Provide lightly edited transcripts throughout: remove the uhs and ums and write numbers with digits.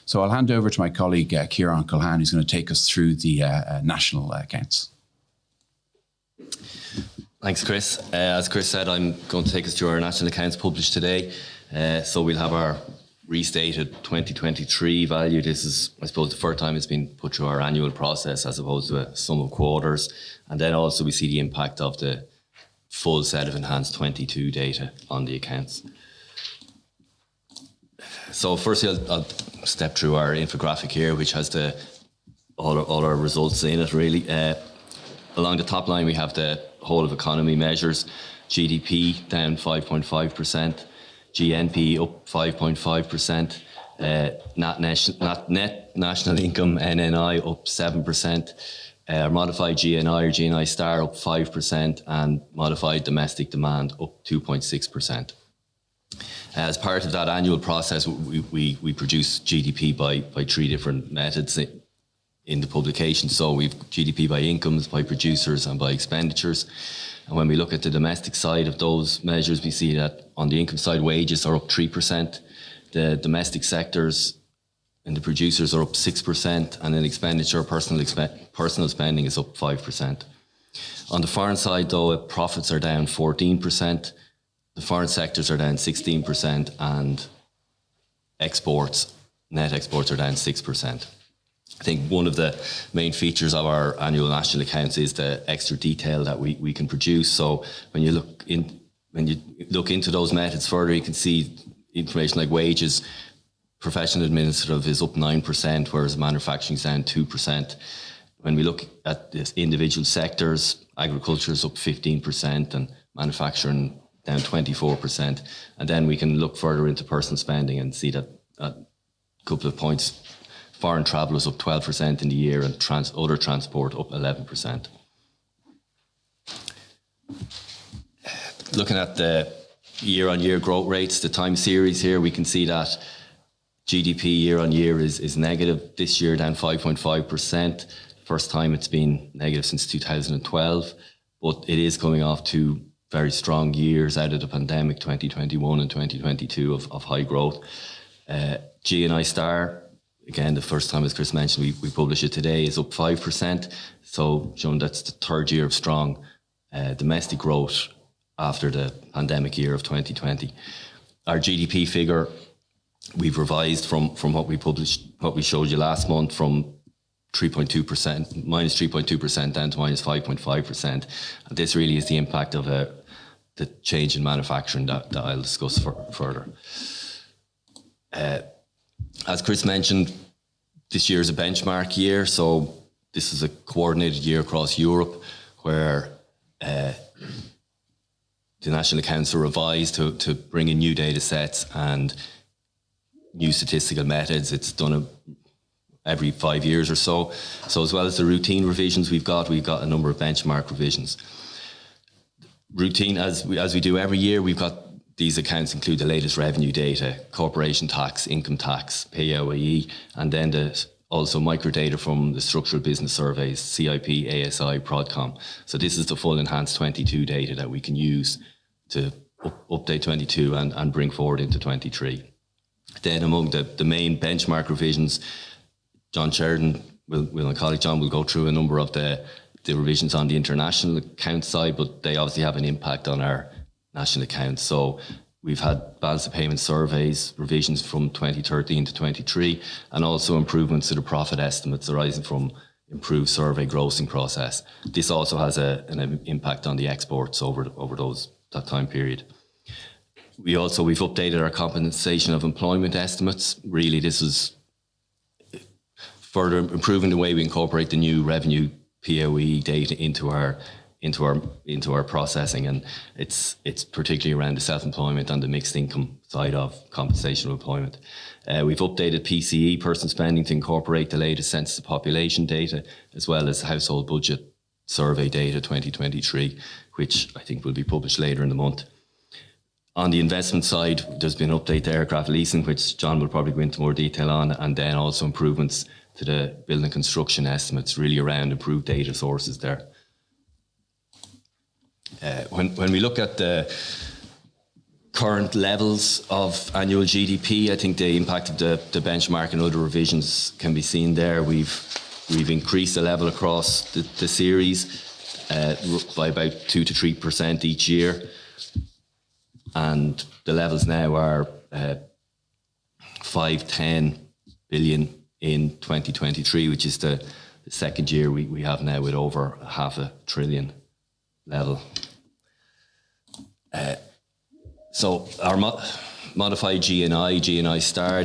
So I'll hand over to my colleague, Kieran Culhane, who's going to take us through the national accounts. Thanks, Chris. As Chris said, I'm going to take us through our national accounts published today. So we'll have our restated 2023 value. This is, I suppose, the first time it's been put through our annual process as opposed to a sum of quarters. And then also we see the impact of the full set of enhanced 22 data on the accounts. So firstly, I'll step through our infographic here, which has all our results in it, really. Along the top line, we have the whole of economy measures. GDP down 5.5%, GNP up 5.5%, net national income NNI up 7%, modified GNI or GNI star up 5%, and modified domestic demand up 2.6%. As part of that annual process, we produce GDP by three different methods in the publication. So we've GDP by incomes, by producers, and by expenditures. And when we look at the domestic side of those measures, we see that on the income side, wages are up 3%. The domestic sectors and the producers are up 6%, and then expenditure, personal spending is up 5%. On the foreign side, though, profits are down 14%. The foreign sectors are down 16%, and net exports are down 6%. I think one of the main features of our annual national accounts is the extra detail that we can produce. So when you look into those methods further, you can see information like wages. Professional administrative is up 9%, whereas manufacturing is down 2%. When we look at the individual sectors, agriculture is up 15% and manufacturing down 24%. And then we can look further into personal spending and see that a couple of points. Foreign travel is up 12% in the year, and other transport up 11%. Looking at the year-on-year growth rates, the time series here, we can see that GDP year-on-year is negative. This year down 5.5%. First time it's been negative since 2012, but it is coming off two very strong years out of the pandemic, 2021 and 2022 of high growth. GNI star, again, the first time, as Chris mentioned, we publish it today, is up 5%. So showing that's the third year of strong domestic growth after the pandemic year of 2020. Our GDP figure, we've revised from what we published, what we showed you last month, from minus 3.2% down to minus 5.5%. And this really is the impact of the change in manufacturing that I'll discuss further. As Chris mentioned, this year is a benchmark year, so this is a coordinated year across Europe where the national accounts are revised to bring in new data sets and new statistical methods. It's done every 5 years or so. So as well as the routine revisions we've got a number of benchmark revisions. Routine, as we do every year, we've got these accounts include the latest revenue data, corporation tax, income tax, PAYE, and then also microdata from the structural business surveys, CIP, ASI, Prodcom. So this is the full enhanced 22 data that we can use to update 22 and bring forward into 23. Then among the main benchmark revisions, John Sheridan, my colleague John, will go through a number of the revisions on the international account side, but they obviously have an impact on our national accounts. So we've had balance of payment surveys, revisions from 2013 to 23, and also improvements to the profit estimates arising from improved survey grossing process. This also has an impact on the exports over that time period. We've updated our compensation of employment estimates. Really, this is further improving the way we incorporate the new revenue POE data into our processing, and it's particularly around the self-employment and the mixed income side of compensation of employment. We've updated PCE, personal spending, to incorporate the latest census population data, as well as household budget survey data 2023, which I think will be published later in the month. On the investment side, there's been an update to aircraft leasing, which John will probably go into more detail on, and then also improvements to the building construction estimates, really around improved data sources there. When we look at the current levels of annual GDP. I think the impact of the benchmark and other revisions can be seen there. We've increased the level across the series by about 2 to 3% each year, and the levels now are 510 billion in 2023, which is the second year we have now with over $500 billion level. So our modified GNI star,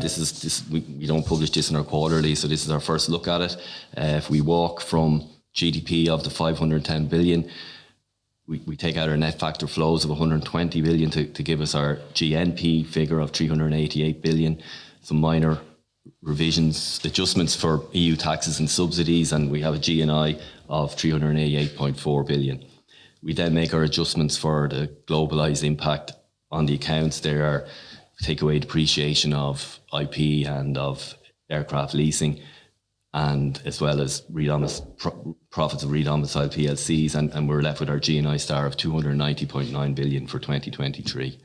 we don't publish this in our quarterly, so this is our first look at it. If we walk from GDP of the 510 billion, we take out our net factor flows of 120 billion to give us our GNP figure of 388 billion, some minor revisions, adjustments for EU taxes and subsidies, and we have a GNI of 388.4 billion. We then make our adjustments for the globalised impact on the accounts. There are take away depreciation of IP and of aircraft leasing, and as well as profits of redomiciled PLCs, and we're left with our GNI star of 290.9 billion for 2023.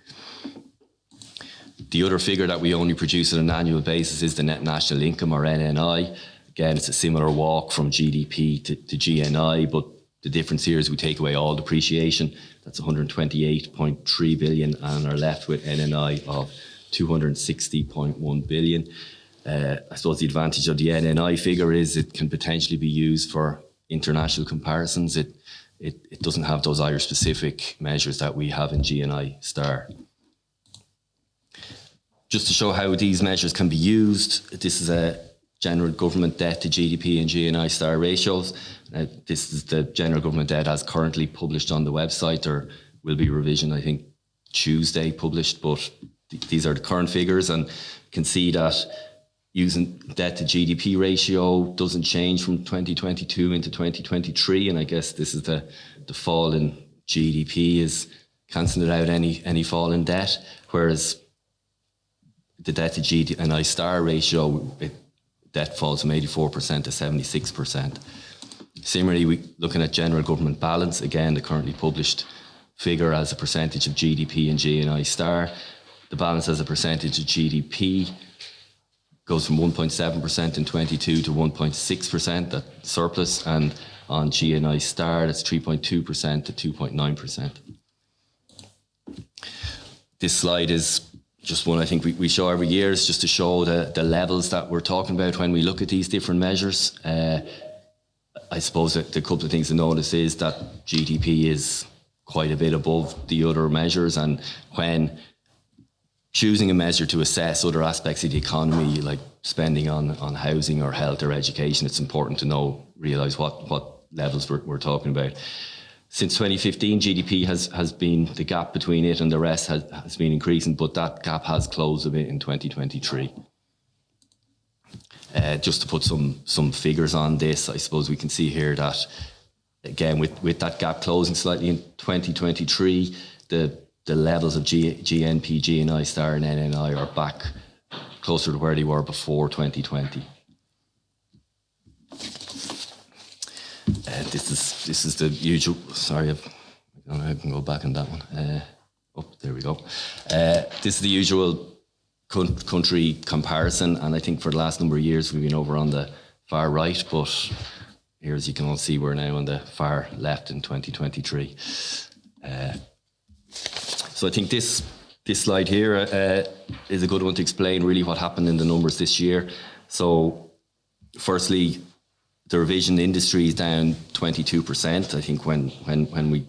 The other figure that we only produce on an annual basis is the net national income, or NNI. Again, it's a similar walk from GDP to GNI, but the difference here is we take away all depreciation. That's 128.3 billion, and are left with NNI of 260.1 billion. I suppose the advantage of the NNI figure is it can potentially be used for international comparisons. It doesn't have those Irish-specific measures that we have in GNI star. Just to show how these measures can be used, this is a general government debt to GDP and GNI star ratios. This is the general government debt as currently published on the website. There will be revision, I think, Tuesday published, but these are the current figures, and you can see that using debt to GDP ratio doesn't change from 2022 into 2023, and I guess this is the fall in GDP is cancelling out any fall in debt, whereas the debt to GNI star ratio, debt falls from 84% to 76%. Similarly, looking at general government balance, again, the currently published figure as a percentage of GDP and GNI star. The balance as a percentage of GDP goes from 1.7% in 22 to 1.6%, that surplus, and on GNI star, that's 3.2% to 2.9%. This slide is just one I think we show every year, is just to show the levels that we're talking about when we look at these different measures. I suppose that the couple of things to notice is that GDP is quite a bit above the other measures, and when choosing a measure to assess other aspects of the economy, like spending on housing or health or education, it's important to realise what levels we're talking about. Since 2015, GDP has been, the gap between it and the rest has been increasing, but that gap has closed a bit in 2023. Just to put some figures on this, I suppose we can see here that, again, with that gap closing slightly in 2023, the levels of GNP, GNI star and NNI are back closer to where they were before 2020. This is the usual. Sorry, I can go back on that one. There we go. This is the usual country comparison, and I think for the last number of years we've been over on the far right, but here, as you can all see, we're now on the far left in 2023. So I think this slide here is a good one to explain really what happened in the numbers this year. So firstly, the revision industry is down 22%. I think when we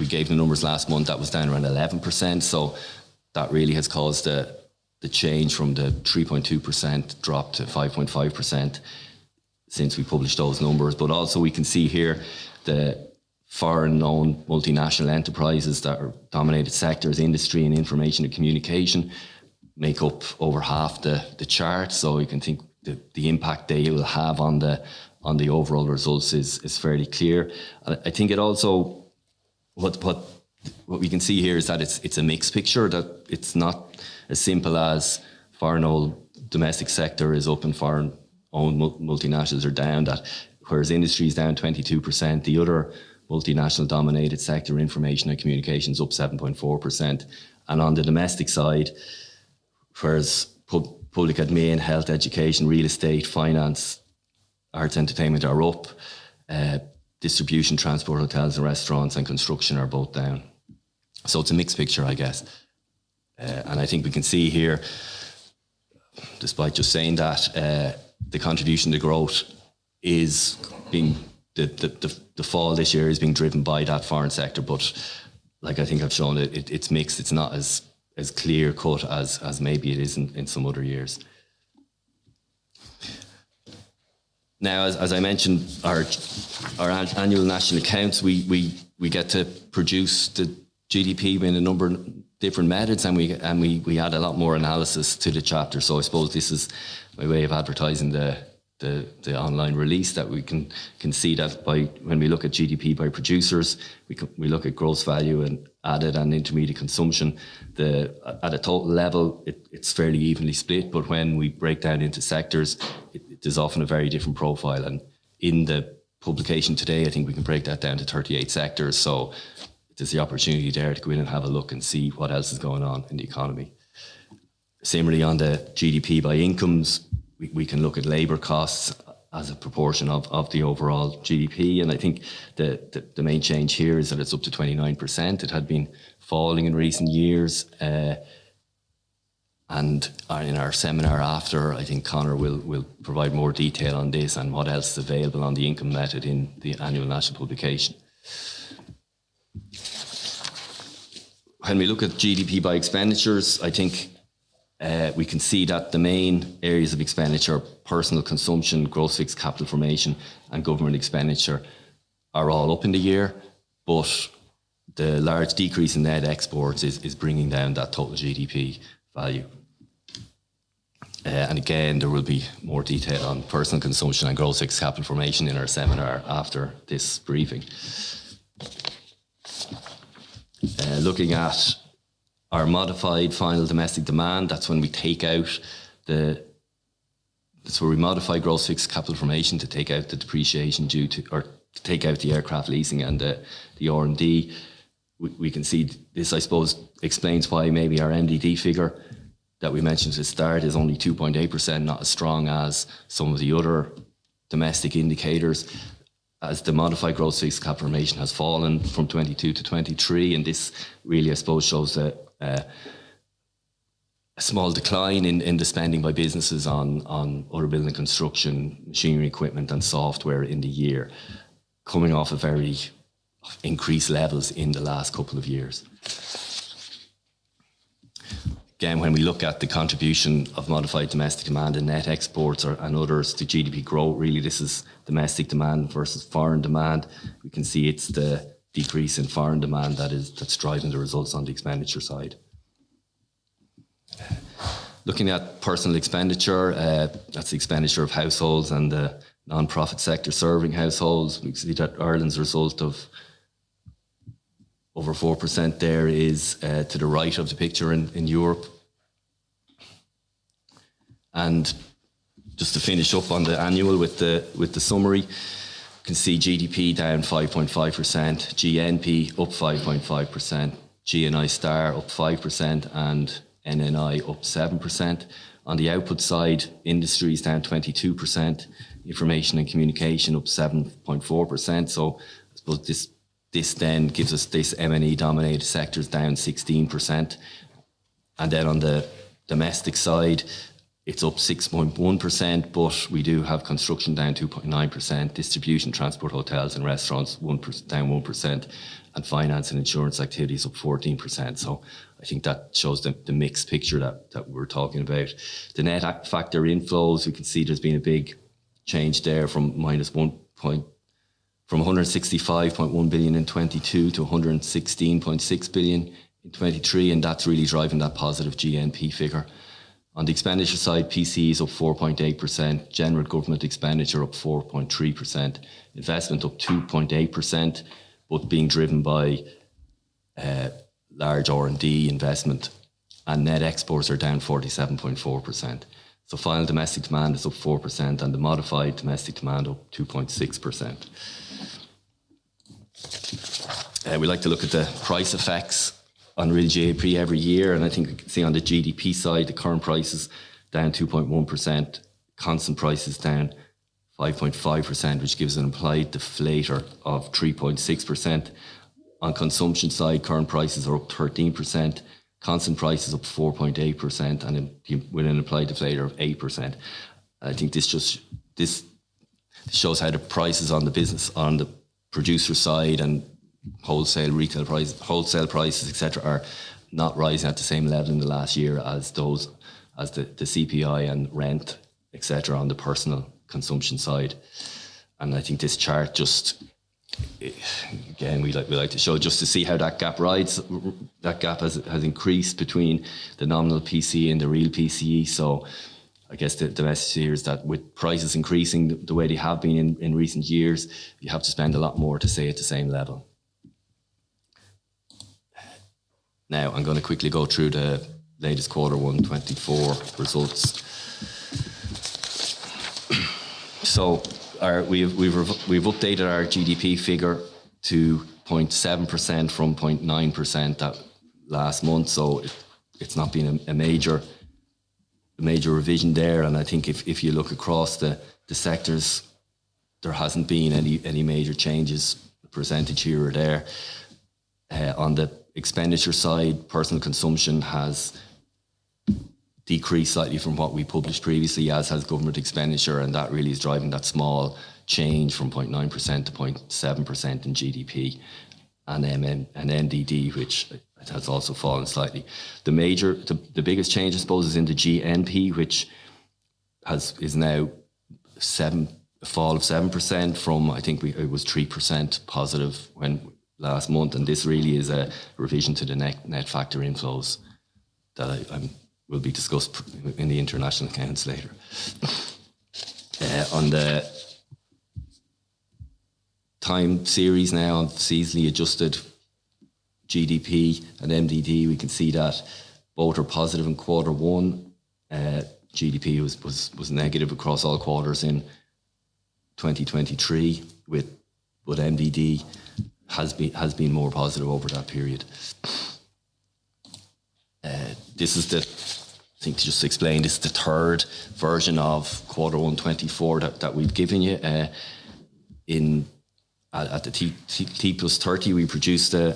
gave the numbers last month, that was down around 11%. So that really has caused the change from the 3.2% drop to 5.5% since we published those numbers. But also we can see here the foreign-owned multinational enterprises that are dominated sectors, industry and information and communication, make up over half the chart. So you can think the impact they will have on the overall results is fairly clear. I think it also, what we can see here is that it's a mixed picture, that it's not as simple as foreign-owned domestic sector is up and foreign-owned multinationals are down, that whereas industry is down 22%, the other multinational-dominated sector, information and communications, up 7.4%. And on the domestic side, whereas public admin, health, education, real estate, finance, arts, entertainment are up, distribution, transport, hotels and restaurants and construction are both down. So it's a mixed picture, I guess. And I think we can see here, despite just saying that, the contribution to growth is being, the fall this year is being driven by that foreign sector. But like I think I've shown, it's mixed. It's not as clear cut as maybe it is in some other years. Now, as I mentioned, our annual national accounts, we get to produce the GDP in a number of different methods, and we add a lot more analysis to the chapter. So I suppose this is my way of advertising the online release, that we can see that when we look at GDP by producers, we look at gross value and added and intermediate consumption. At a total level, it's fairly evenly split, but when we break down into sectors, there's often a very different profile. And in the publication today, I think we can break that down to 38 sectors. So there's the opportunity there to go in and have a look and see what else is going on in the economy. Similarly, on the GDP by incomes, we can look at labour costs as a proportion of the overall GDP. And I think the main change here is that it's up to 29%. It had been falling in recent years. And in our seminar after, I think Conor will provide more detail on this and what else is available on the income method in the annual national publication. When we look at GDP by expenditures, I think we can see that the main areas of expenditure, personal consumption, gross fixed capital formation and government expenditure, are all up in the year, but the large decrease in net exports is bringing down that total GDP value. And again, there will be more detail on personal consumption and gross fixed capital formation in our seminar after this briefing. Looking at our modified final domestic demand, that's when we take out that's where we modify gross fixed capital formation to take out the depreciation due to, or to take out the aircraft leasing and the R&D. We can see this, I suppose, explains why maybe our MDD figure that we mentioned at the start is only 2.8%, not as strong as some of the other domestic indicators, as the modified gross fixed capital formation has fallen from 22 to 23. And this really, I suppose, shows a small decline in the spending by businesses on other building construction, machinery, equipment and software in the year, coming off of very increased levels in the last couple of years. Again, when we look at the contribution of modified domestic demand and net exports and others to GDP growth, really this is domestic demand versus foreign demand. We can see it's the decrease in foreign demand that's driving the results on the expenditure side. Looking at personal expenditure, that's the expenditure of households and the non-profit sector serving households. We can see that Ireland's result of over 4% there is to the right of the picture in Europe. And just to finish up on the annual with the summary, you can see GDP down 5.5%, GNP up 5.5%, GNI star up 5% and NNI up 7%. On the output side, industries down 22%, information and communication up 7.4%. So I suppose this then gives us this M&E dominated sectors down 16%. And then on the domestic side, it's up 6.1%, but we do have construction down 2.9%, distribution, transport, hotels and restaurants down 1%, and finance and insurance activities up 14%. So I think that shows the mixed picture that we're talking about. The net factor inflows, we can see there's been a big change there from from 165.1 billion in 22 to 116.6 billion in 23, and that's really driving that positive GNP figure. On the expenditure side, PCE is up 4.8%, general government expenditure up 4.3%, investment up 2.8%, but being driven by large R&D investment, and net exports are down 47.4%. So final domestic demand is up 4% and the modified domestic demand up 2.6%. We like to look at the price effects on real GDP every year, and I think we can see on the GDP side, the current prices down 2.1%, constant prices down 5.5%, which gives an implied deflator of 3.6%. On consumption side, current prices are up 13%, constant prices up 4.8%, and with an implied deflator of 8%. I think this shows how the prices on the business, on the producer side, and wholesale, retail prices, wholesale prices, etc., are not rising at the same level in the last year as the CPI and rent, etc., on the personal consumption side. And I think this chart just, again, we like to show just to see how that gap rides. That gap has increased between the nominal PCE and the real PCE. So I guess the message here is that with prices increasing the way they have been in recent years, you have to spend a lot more to stay at the same level. Now, I'm going to quickly go through the latest Q1 24 results. So we've updated our GDP figure to 0.7% from 0.9% that last month. So it's not been a major revision there. And I think if you look across the sectors, there hasn't been any major changes, percentage here or there. On the expenditure side, personal consumption has decreased slightly from what we published previously, as has government expenditure, and that really is driving that small change from 0.9% to 0.7% in GDP, and NDD, which has also fallen slightly. The biggest change, I suppose, is in the GNP, which is now a fall of 7% from, I think it was 3% positive when last month, and this really is a revision to the net factor inflows that will be discussed in the international accounts later. On the time series now of seasonally adjusted GDP and MDD, we can see that both are positive in Q1. GDP was negative across all quarters in 2023, but MDD has been more positive over that period. This is I think to just explain, this is the third version of Q1 24 that we've given you. At the T plus 30, we produced a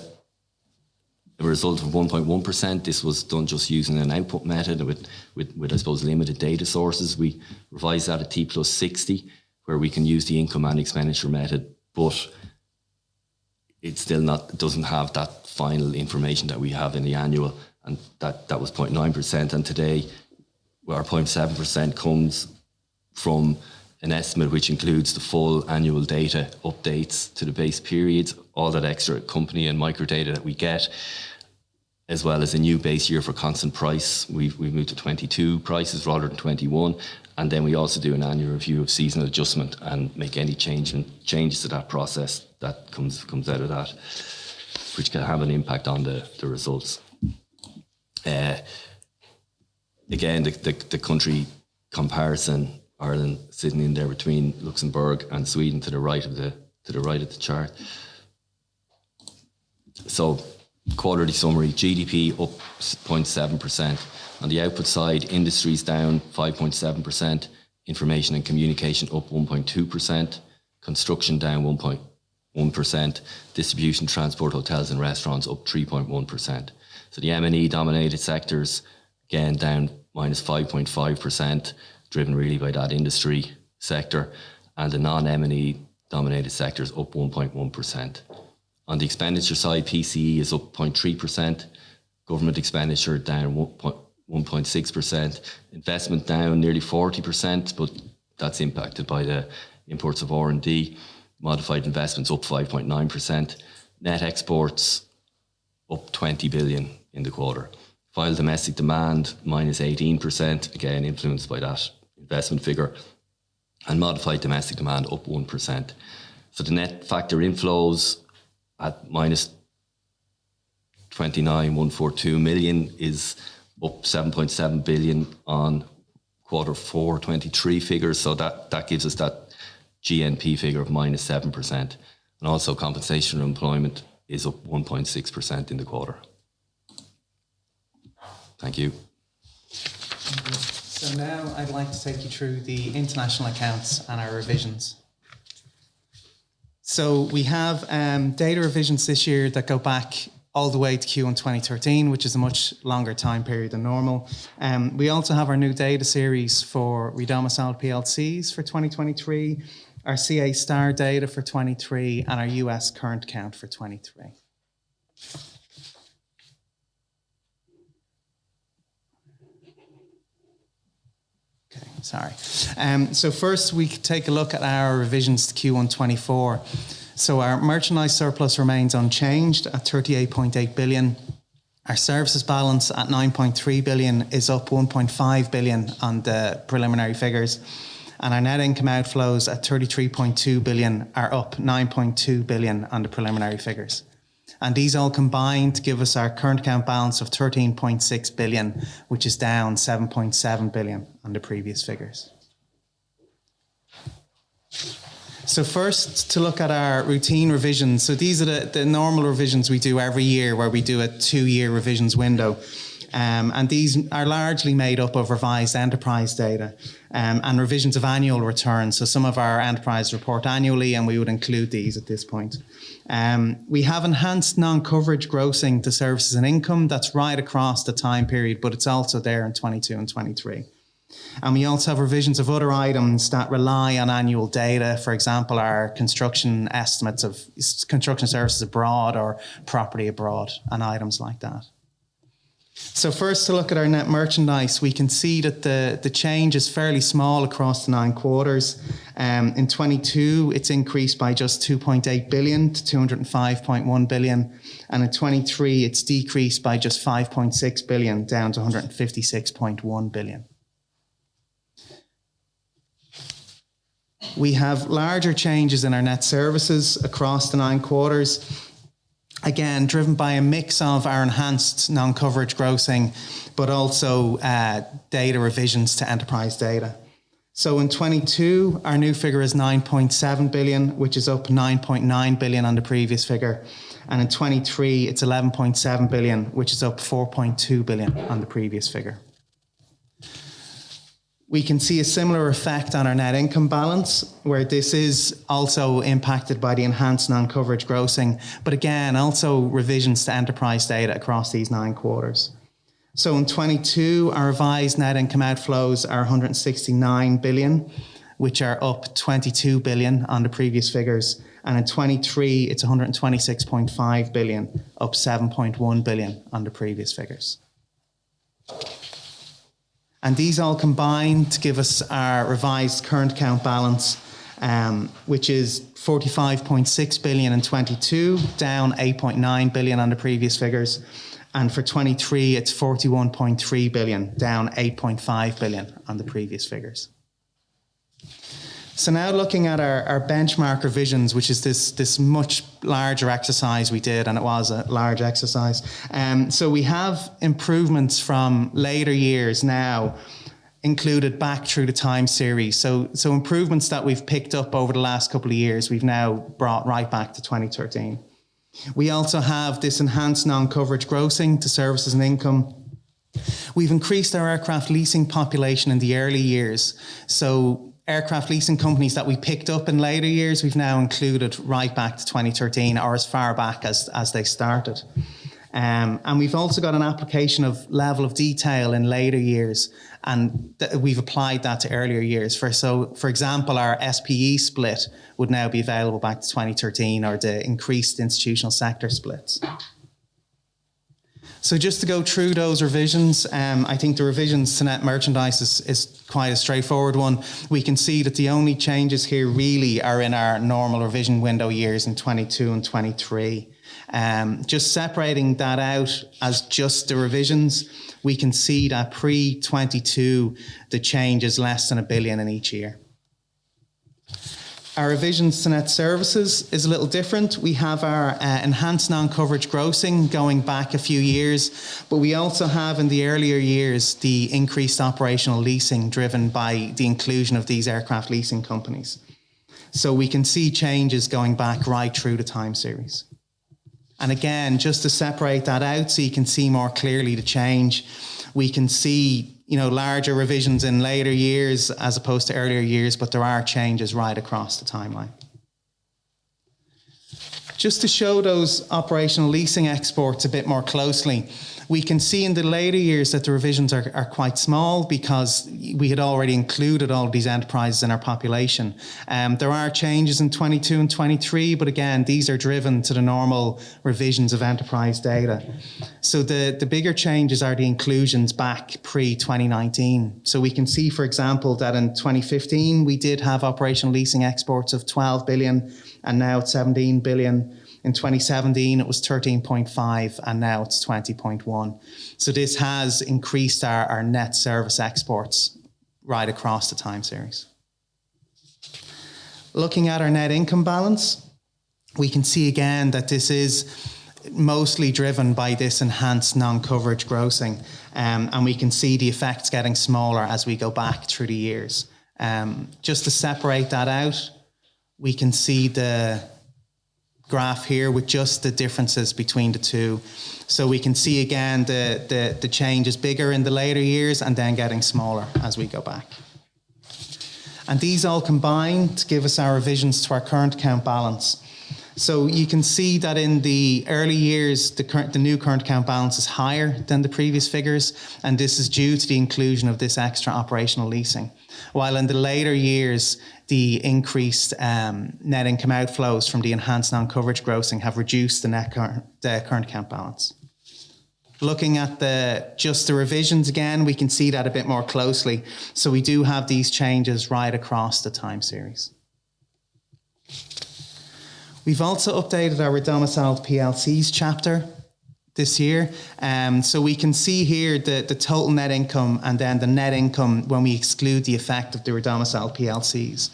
result of 1.1%. This was done just using an output method with I suppose limited data sources. We revised that at T plus 60, where we can use the income and expenditure method, but it doesn't have that final information that we have in the annual, and that was 0.9%. And today, our 0.7% comes from an estimate which includes the full annual data updates to the base periods, all that extra company and microdata that we get, as well as a new base year for constant price. We've moved to 22 prices rather than 21. And then we also do an annual review of seasonal adjustment and make any changes to that process that comes out of that, which can have an impact on the results. Again, the country comparison, Ireland sitting in there between Luxembourg and Sweden to the right of the chart. So, quarterly summary: GDP up 0.7%. On the output side, industries down 5.7%, information and communication up 1.2%, construction down 1.1%, distribution, transport, hotels and restaurants up 3.1%. So the M&E dominated sectors, again, down minus 5.5%, driven really by that industry sector, and the non-M&E dominated sectors up 1.1%. On the expenditure side, PCE is up 0.3%, government expenditure down 1.6%, investment down nearly 40%, but that's impacted by the imports of R&D. Modified investments up 5.9%. Net exports up 20 billion in the quarter. Final domestic demand minus 18%, again influenced by that investment figure. And modified domestic demand up 1%. So the net factor inflows at minus 29,142 million is up 7.7 billion on Q4 23 figures. So that gives us that GNP figure of minus 7%. And also compensation and employment is up 1.6% in the quarter. Thank you. So now I'd like to take you through the international accounts and our revisions. So we have data revisions this year that go back all the way to Q1 2013, which is a much longer time period than normal. We also have our new data series for redomiciled PLCs for 2023, our CA star data for 23, and our US current count for 23. Sorry. So first we take a look at our revisions to Q1 24. So our merchandise surplus remains unchanged at 38.8 billion. Our services balance at 9.3 billion is up 1.5 billion on the preliminary figures. And our net income outflows at 33.2 billion are up 9.2 billion on the preliminary figures. And these all combined to give us our current account balance of 13.6 billion, which is down 7.7 billion on the previous figures. So first, to look at our routine revisions. So these are the normal revisions we do every year, where we do a 2-year revisions window. And these are largely made up of revised enterprise data and revisions of annual returns. So some of our enterprise report annually, and we would include these at this point. We have enhanced non-coverage grossing to services and income. That's right across the time period, but it's also there in 22 and 23. And we also have revisions of other items that rely on annual data. For example, our construction estimates of construction services abroad or property abroad and items like that. So first, to look at our net merchandise, we can see that the change is fairly small across the 9 quarters. In 22, it's increased by just 2.8 billion to 205.1 billion. And in 23, it's decreased by just 5.6 billion down to 156.1 billion. We have larger changes in our net services across the 9 quarters. Again, driven by a mix of our enhanced non-coverage grossing, but also data revisions to enterprise data. So in 22, our new figure is 9.7 billion, which is up 9.9 billion on the previous figure. And in 23, it's 11.7 billion, which is up 4.2 billion on the previous figure. We can see a similar effect on our net income balance, where this is also impacted by the enhanced non-coverage grossing, but again, also revisions to enterprise data across these 9 quarters. So in 22, our revised net income outflows are 169 billion, which are up 22 billion on the previous figures. And in 23, it's 126.5 billion, up 7.1 billion on the previous figures. And these all combine to give us our revised current account balance, which is 45.6 billion in 22, down 8.9 billion on the previous figures. And for 23, it's 41.3 billion, down 8.5 billion on the previous figures. So now looking at our benchmark revisions, which is this much larger exercise we did, and it was a large exercise. So we have improvements from later years now included back through the time series. So improvements that we've picked up over the last couple of years, we've now brought right back to 2013. We also have this enhanced non-coverage grossing to services and income. We've increased our aircraft leasing population in the early years. So aircraft leasing companies that we picked up in later years, we've now included right back to 2013 or as far back as they started. And we've also got an application of level of detail in later years, and we've applied that to earlier years. For example, our SPE split would now be available back to 2013, or the increased institutional sector splits. So just to go through those revisions, I think the revisions to net merchandise is quite a straightforward one. We can see that the only changes here really are in our normal revision window years in 22 and 23. Just separating that out as just the revisions, we can see that pre-22, the change is less than $1 billion in each year. Our revisions to net services is a little different. We have our enhanced non-coverage grossing going back a few years, but we also have in the earlier years the increased operational leasing driven by the inclusion of these aircraft leasing companies. So we can see changes going back right through the time series. And again, just to separate that out so you can see more clearly the change, we can see, larger revisions in later years as opposed to earlier years, but there are changes right across the timeline. Just to show those operational leasing exports a bit more closely, we can see in the later years that the revisions are quite small because we had already included all of these enterprises in our population. There are changes in 22 and 23, but again, these are driven to the normal revisions of enterprise data. So the bigger changes are the inclusions back pre-2019. So we can see, for example, that in 2015, we did have operational leasing exports of 12 billion, and now it's 17 billion. In 2017, it was 13.5, and now it's 20.1. So this has increased our net service exports right across the time series. Looking at our net income balance, we can see again that this is mostly driven by this enhanced non-coverage grossing, and we can see the effects getting smaller as we go back through the years. Just to separate that out, we can see the graph here with just the differences between the two. So we can see again the change is bigger in the later years and then getting smaller as we go back. And these all combine to give us our revisions to our current account balance. So you can see that in the early years, the new current account balance is higher than the previous figures, and this is due to the inclusion of this extra operational leasing. While in the later years, the increased net income outflows from the enhanced non-coverage grossing have reduced the current account balance. Looking at just the revisions again, we can see that a bit more closely. So we do have these changes right across the time series. We've also updated our redomiciled PLCs chapter this year. So we can see here the total net income and then the net income when we exclude the effect of the redomiciled PLCs.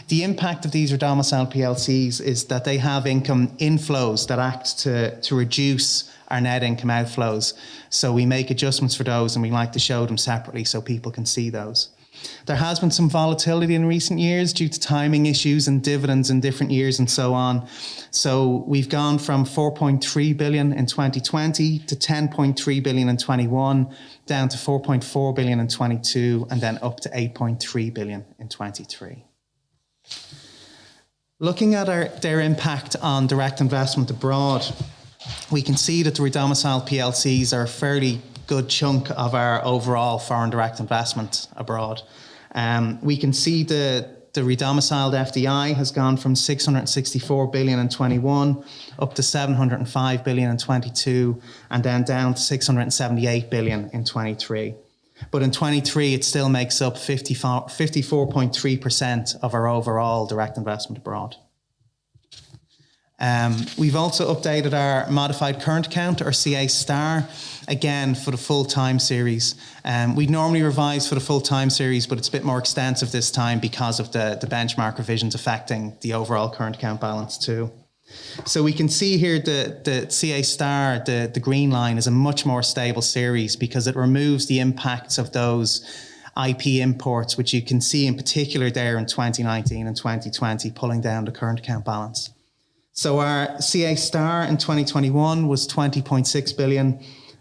The impact of these redomiciled PLCs is that they have income inflows that act to reduce our net income outflows. So we make adjustments for those and we like to show them separately so people can see those. There has been some volatility in recent years due to timing issues and dividends in different years and so on. So we've gone from 4.3 billion in 2020 to 10.3 billion in 21, down to 4.4 billion in 22, and then up to 8.3 billion in 23. Looking at their impact on direct investment abroad, we can see that the redomiciled PLCs are a fairly good chunk of our overall foreign direct investment abroad. We can see the redomiciled FDI has gone from 664 billion in 21 up to 705 billion in 22 and then down to 678 billion in 23. But in 23, it still makes up 54.3% of our overall direct investment abroad. We've also updated our modified current account, or CA star, again for the full time series. We normally revise for the full time series, but it's a bit more extensive this time because of the benchmark revisions affecting the overall current account balance too. So we can see here the CA star, the green line, is a much more stable series because it removes the impacts of those IP imports, which you can see in particular there in 2019 and 2020, pulling down the current account balance. So our CA star in 2021 was 20.6 billion,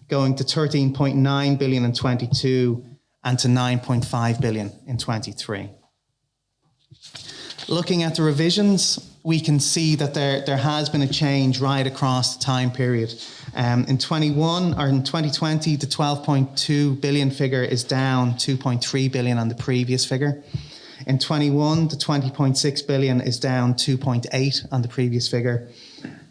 going to 13.9 billion in 22 and to 9.5 billion in 23. Looking at the revisions, we can see that there has been a change right across the time period. In 2020, the 12.2 billion figure is down 2.3 billion on the previous figure. In 21, the 20.6 billion is down 2.8 on the previous figure.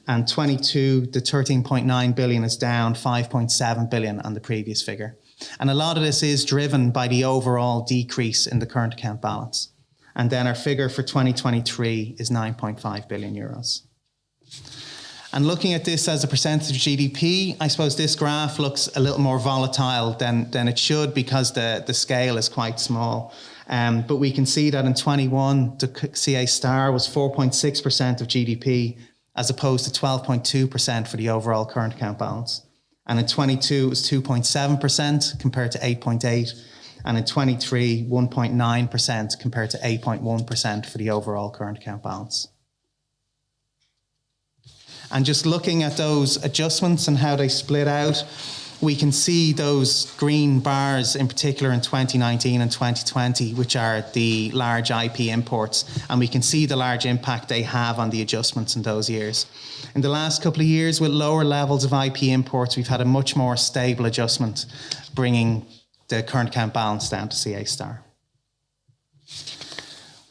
And 22, the 13.9 billion is down 5.7 billion on the previous figure. And a lot of this is driven by the overall decrease in the current account balance. And then our figure for 2023 is 9.5 billion euros. And looking at this as a percentage of GDP, I suppose this graph looks a little more volatile than it should because the scale is quite small. But we can see that in 21, the CA star was 4.6% of GDP, as opposed to 12.2% for the overall current account balance. And in 22, it was 2.7% compared to 8.8%. And in 23, 1.9% compared to 8.1% for the overall current account balance. And just looking at those adjustments and how they split out, we can see those green bars in particular in 2019 and 2020, which are the large IP imports. And we can see the large impact they have on the adjustments in those years. In the last couple of years, with lower levels of IP imports, we've had a much more stable adjustment, bringing the current account balance down to CA star.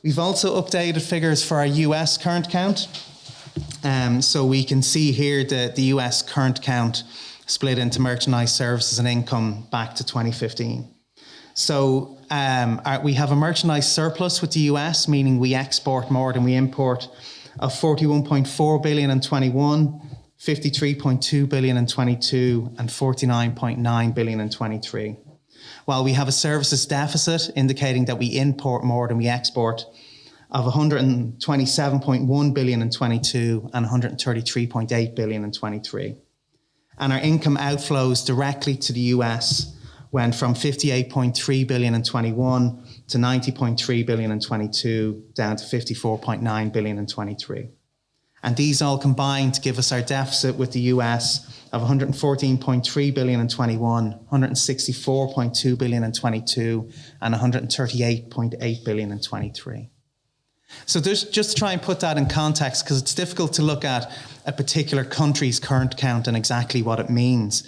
We've also updated figures for our US current account. So we can see here that the US current account split into merchandise, services and income back to 2015. So we have a merchandise surplus with the US, meaning we export more than we import, of 41.4 billion in 21, 53.2 billion in 22, and 49.9 billion in 23. While we have a services deficit indicating that we import more than we export, of 127.1 billion in 22 and 133.8 billion in 23. And our income outflows directly to the US went from 58.3 billion in 21 to 90.3 billion in 22, down to 54.9 billion in 23. And these all combine to give us our deficit with the US of 114.3 billion in 21, 164.2 billion in 22, and 138.8 billion in 23. So just to try and put that in context, because it's difficult to look at a particular country's current account and exactly what it means,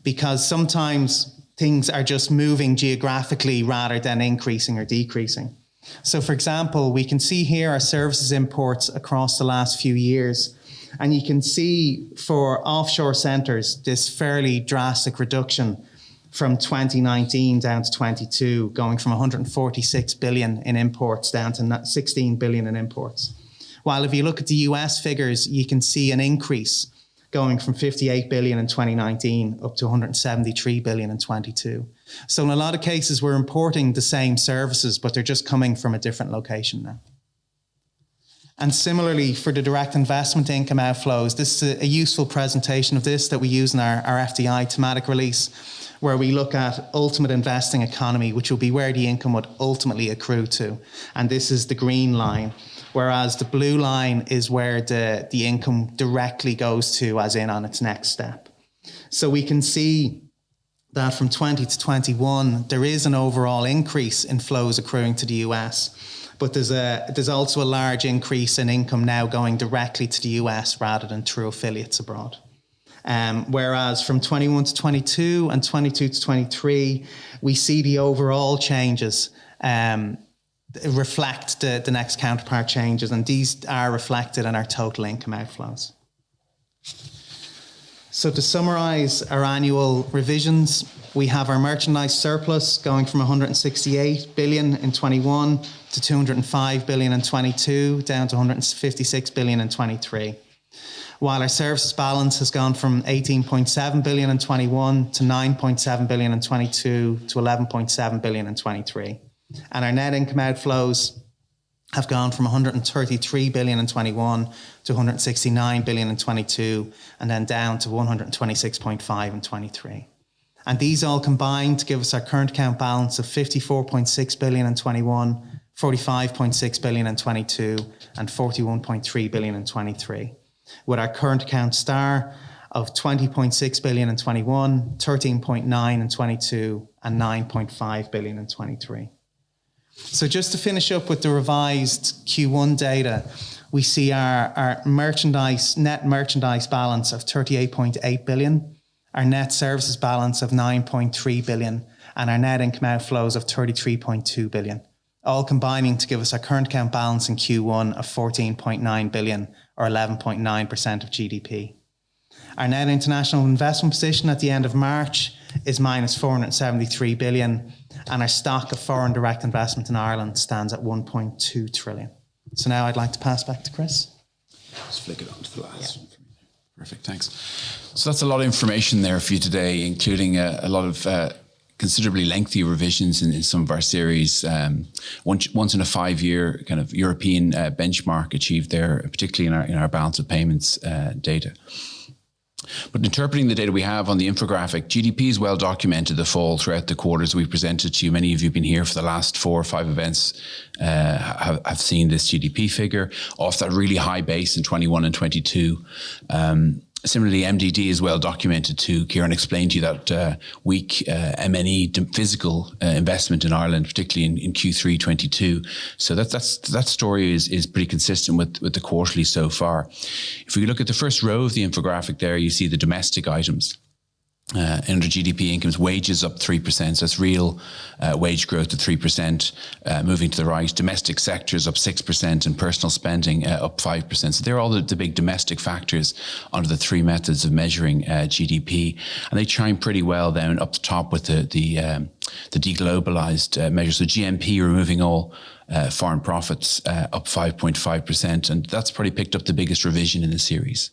because sometimes things are just moving geographically rather than increasing or decreasing. So for example, we can see here our services imports across the last few years, and you can see for offshore centres this fairly drastic reduction from 2019 down to 22, going from 146 billion in imports down to 16 billion in imports. While if you look at the US figures, you can see an increase going from 58 billion in 2019 up to 173 billion in 22. So in a lot of cases, we're importing the same services, but they're just coming from a different location now. And similarly, for the direct investment income outflows, this is a useful presentation of this that we use in our FDI thematic release, where we look at ultimate investing economy, which will be where the income would ultimately accrue to. And this is the green line, whereas the blue line is where the income directly goes to, as in on its next step. So we can see that from 20 to 21, there is an overall increase in flows accruing to the US, but there's also a large increase in income now going directly to the US rather than through affiliates abroad. Whereas from 21 to 22 and 22 to 23, we see the overall changes reflect the next counterpart changes, and these are reflected in our total income outflows. So to summarise our annual revisions, we have our merchandise surplus going from 168 billion in 21 to 205 billion in 22, down to 156 billion in 23. While our services balance has gone from 18.7 billion in 21 to 9.7 billion in 22 to 11.7 billion in 23. And our net income outflows have gone from 133 billion in 21 to 169 billion in 22, and then down to 126.5 in 23. And these all combine to give us our current account balance of 54.6 billion in 21, 45.6 billion in 22, and 41.3 billion in 23. With our current account star of 20.6 billion in 21, 13.9 in 22, and 9.5 billion in 23. So just to finish up with the revised Q1 data, we see our net merchandise balance of 38.8 billion, our net services balance of 9.3 billion, and our net income outflows of 33.2 billion, all combining to give us our current account balance in Q1 of 14.9 billion, or 11.9% of GDP. Our net international investment position at the end of March is minus 473 billion, and our stock of foreign direct investment in Ireland stands at 1.2 trillion. So now I'd like to pass back to Chris. Just flick it on to the last one for me. Perfect, thanks. So that's a lot of information there for you today, including a lot of considerably lengthy revisions in some of our series. Once in a 5-year kind of European benchmark achieved there, particularly in our balance of payments data. But interpreting the data we have on the infographic, GDP is well documented the fall throughout the quarters we presented to you. Many of you have been here for the last 4 or 5 events, have seen this GDP figure off that really high base in 21 and 22. Similarly, MDD is well documented too. Kieran explained to you that weak M&E physical investment in Ireland, particularly in Q3 22. So that story is pretty consistent with the quarterly so far. If we look at the first row of the infographic there, you see the domestic items. Under GDP incomes, wages up 3%. So that's real wage growth at 3%. Moving to the right, domestic sectors up 6% and personal spending up 5%. So they're all the big domestic factors under the three methods of measuring GDP. And they chime pretty well down up the top with the deglobalized measure. So GMP removing all foreign profits up 5.5%. And that's probably picked up the biggest revision in the series.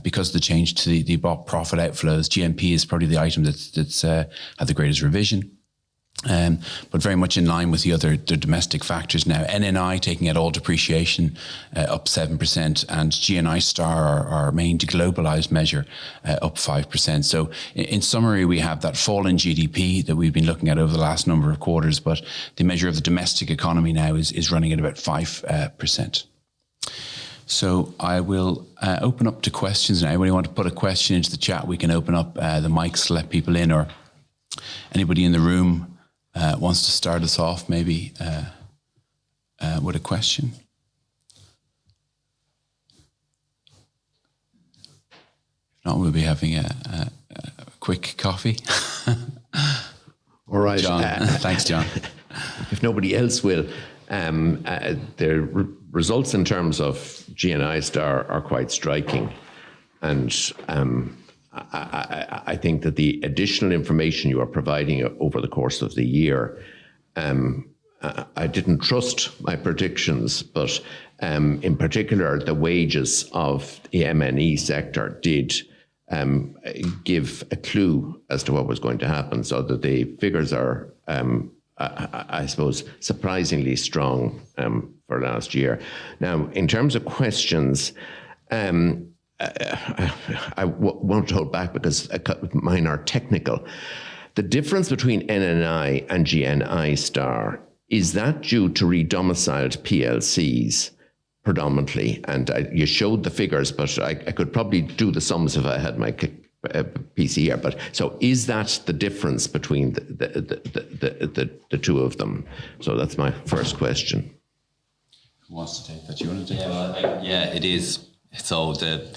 Because of the change to the profit outflows, GMP is probably the item that's had the greatest revision, but very much in line with the domestic factors now. NNI taking out all depreciation up 7%, and GNI Star, our main deglobalized measure, up 5%. So in summary, we have that fall in GDP that we've been looking at over the last number of quarters, but the measure of the domestic economy now is running at about 5%. So I will open up to questions now. Anybody want to put a question into the chat, we can open up the mics to let people in, or anybody in the room wants to start us off maybe with a question. If not, we'll be having a quick coffee. All right. John. Thanks, John. If nobody else will, the results in terms of GNI Star are quite striking. And I think that the additional information you are providing over the course of the year, I didn't trust my predictions, but in particular, the wages of the M&E sector did give a clue as to what was going to happen, so that the figures are I suppose, surprisingly strong for last year. Now, in terms of questions, I won't hold back because mine are technical. The difference between NNI and GNI Star, is that due to redomiciled PLCs predominantly? And you showed the figures, but I could probably do the sums if I had my PC here. But so is that the difference between the two of them? So that's my first question. Who wants to take that? You want to take that? Well, yeah, it is. So the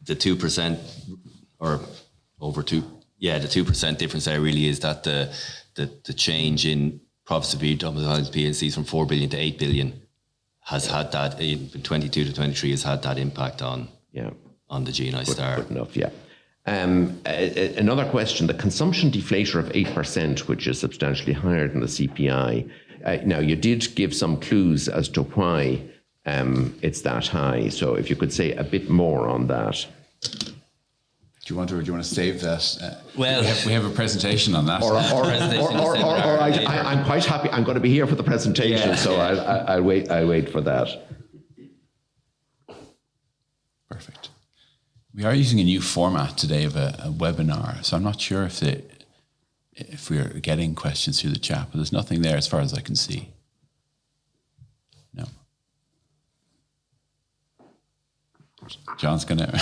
2% or over 2%, the 2% difference there really is that the change in profits of redomiciled PLCs from 4 billion to 8 billion has had that in 22 to 23 has had that impact on the GNI Star. Good enough, yeah. Another question, the consumption deflator of 8%, which is substantially higher than the CPI. Now, you did give some clues as to why it's that high. So if you could say a bit more on that. Do you want to save that? Well, we have a presentation on that. Or I'm quite happy. I'm going to be here for the presentation, so I'll wait for that. Perfect. We are using a new format today of a webinar, so I'm not sure if we are getting questions through the chat, but there's nothing there as far as I can see. No. John's going to...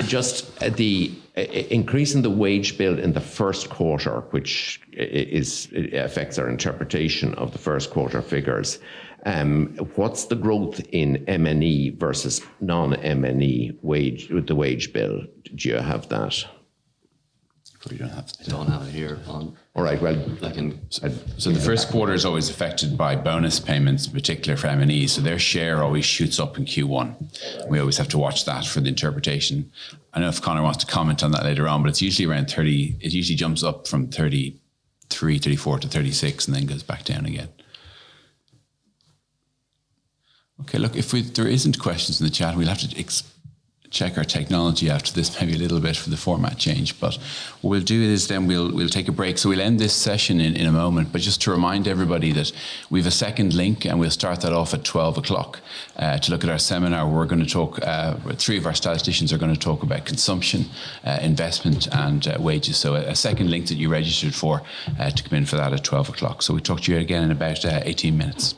Just the increase in the wage bill in the first quarter, which affects our interpretation of the first quarter figures. What's the growth in M&E versus non-M&E wage with the wage bill? Do you have that? You don't have I don't have it here. All right. Well, so the first quarter is always affected by bonus payments, in particular for M&E. So their share always shoots up in Q1. We always have to watch that for the interpretation. I know if Conor wants to comment on that later on, but it's usually around 30. It usually jumps up from 33, 34 to 36 and then goes back down again. Okay, look, if there isn't questions in the chat, we'll have to check our technology after this maybe a little bit for the format change. But what we'll do is then we'll take a break. So we'll end this session in a moment. But just to remind everybody that we have a second link and we'll start that off at 12 o'clock to look at our seminar. We're going to talk, three of our statisticians are going to talk about consumption, investment and wages. So a second link that you registered for to come in for that at 12 o'clock. So we'll talk to you again in about 18 minutes.